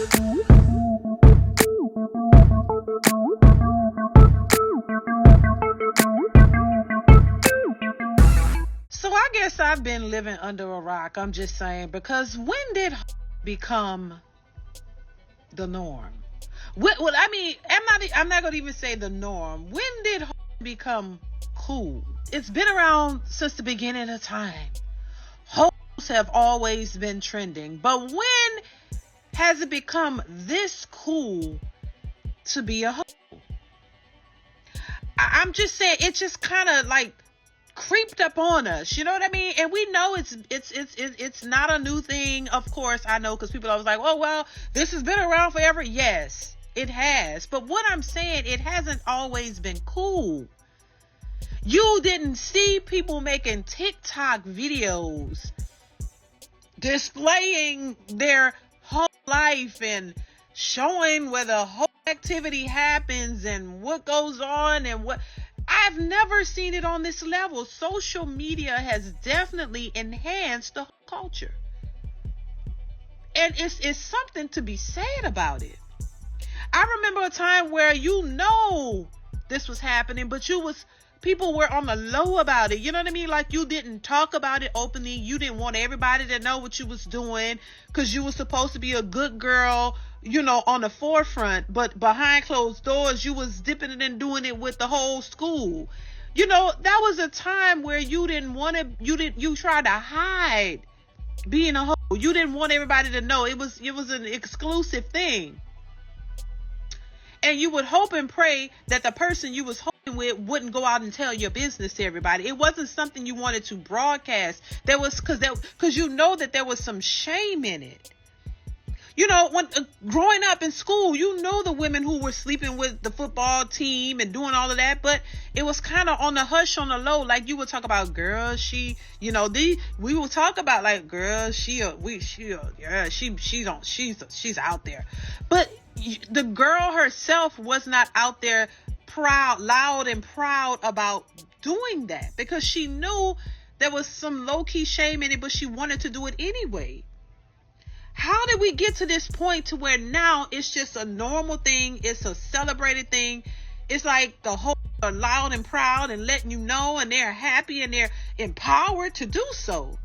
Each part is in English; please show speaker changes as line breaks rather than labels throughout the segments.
So I guess I've been living under a rock. I'm just saying, because when did become the norm? Well, I mean, I'm not going to even say the norm. When did become cool? It's been around since the beginning of time. Hoes have always been trending. But when has it become this cool to be a hoe? I'm just saying, it just kind of like creeped up on us, you know what I mean? And we know it's not a new thing. Of course, I know, because people are always like, oh well, this has been around forever. Yes, it has. But what I'm saying, it hasn't always been cool. You didn't see people making TikTok videos displaying their whole life and showing where the whole activity happens and what goes on and what. I've never seen it on this level. Social media has definitely enhanced the culture. And it's something to be said about it. I remember a time where this was happening, but people were on the low about it. You know what I mean? Like, you didn't talk about it openly. You didn't want everybody to know what you was doing, because you were supposed to be a good girl, on the forefront. But behind closed doors, you was dipping it and doing it with the whole school. That was a time where you tried to hide being a hoe. You didn't want everybody to know. It was an exclusive thing. And you would hope and pray that the person you was hoping with wouldn't go out and tell your business to everybody. It wasn't something you wanted to broadcast. Because that there was some shame in it. When growing up in school, the women who were sleeping with the football team and doing all of that, but it was kind of on the hush, on the low. Like, you would talk about, girl, we would talk about, like, girl, she's out there. But the girl herself was not out there loud and proud about doing that, because she knew there was some low-key shame in it, but she wanted to do it anyway. How did we get to this point to where now it's just a normal thing? It's a celebrated thing. It's like the whole are loud and proud and letting you know, and they're happy and they're empowered to do so.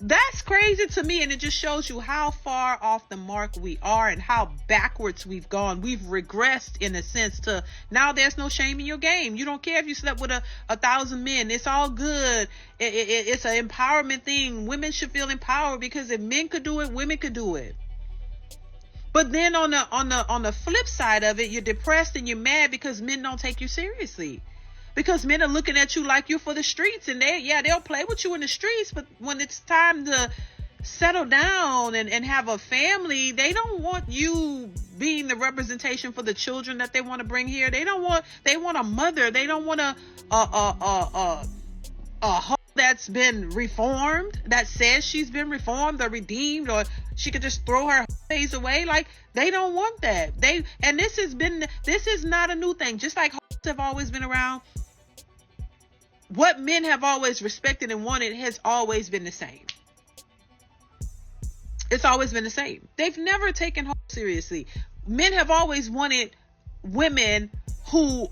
That's crazy to me, and it just shows you how far off the mark we are and how backwards we've gone. We've regressed, in a sense, to now there's no shame in your game. You don't care if you slept with 1,000 men. It's all good. It's an empowerment thing. Women should feel empowered, because if men could do it, women could do it. But then on the flip side of it, you're depressed and you're mad because men don't take you seriously. Because men are looking at you like you're for the streets, and they'll play with you in the streets, but when it's time to settle down and have a family, they don't want you being the representation for the children that they want to bring here. They want a mother. They don't want a hoe that's been reformed, that says she's been reformed or redeemed, or she could just throw her face away. Like, they don't want that. This is not a new thing. Just like hoes have always been around, what men have always respected and wanted has always been the same. It's always been the same. They've never taken hoes seriously. Men have always wanted women who,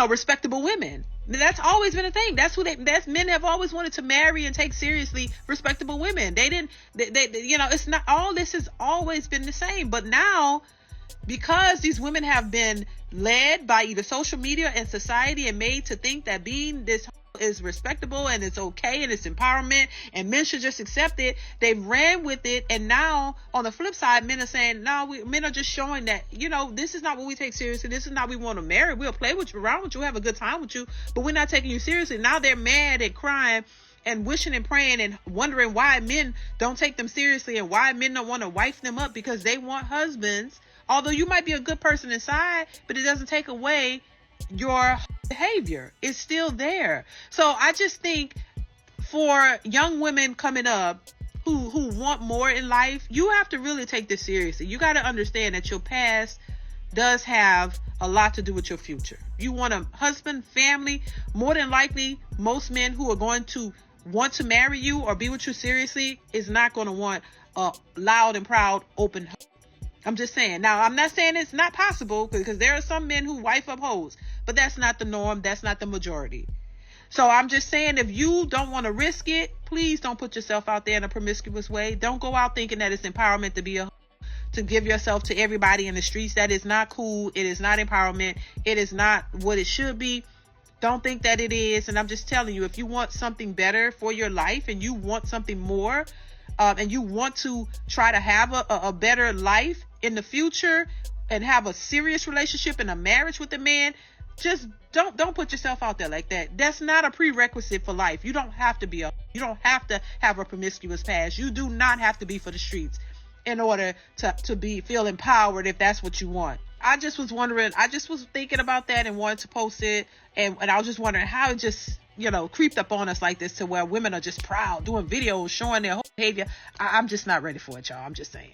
respectable women. That's always been a thing. Men have always wanted to marry and take seriously respectable women. It's not, all this has always been the same. But now, because these women have been led by either social media and society and made to think that being this is respectable and it's okay and it's empowerment and men should just accept it, they've ran with it. And now on the flip side, men are saying, men are just showing that, this is not what we take seriously. This is not we want to marry. We'll play with you, around with you, have a good time with you, but we're not taking you seriously. Now they're mad and crying and wishing and praying and wondering why men don't take them seriously and why men don't want to wife them up, because they want husbands. Although you might be a good person inside, but it doesn't take away your behavior. It's still there. So I just think for young women coming up who want more in life, you have to really take this seriously. You got to understand that your past does have a lot to do with your future. You want a husband, family. More than likely, most men who are going to want to marry you or be with you seriously is not going to want a loud and proud, open home. I'm just saying. Now, I'm not saying it's not possible, because there are some men who wife up hoes, but that's not the norm. That's not the majority. So I'm just saying, if you don't want to risk it, please don't put yourself out there in a promiscuous way. Don't go out thinking that it's empowerment to be to give yourself to everybody in the streets. That is not cool. It is not empowerment. It is not what it should be. Don't think that it is. And I'm just telling you, if you want something better for your life, and you want something more, and you want to try to have a better life in the future, and have a serious relationship and a marriage with a man, just don't put yourself out there like that. That's not a prerequisite for life. You don't have to you don't have to have a promiscuous past. You do not have to be for the streets in order to feel empowered, if that's what you want. I just was wondering, I just was thinking about that and wanted to post it, and I was just wondering how it just, creeped up on us like this, to where women are just proud, doing videos, showing their whole behavior. I'm just not ready for it, y'all. I'm just saying.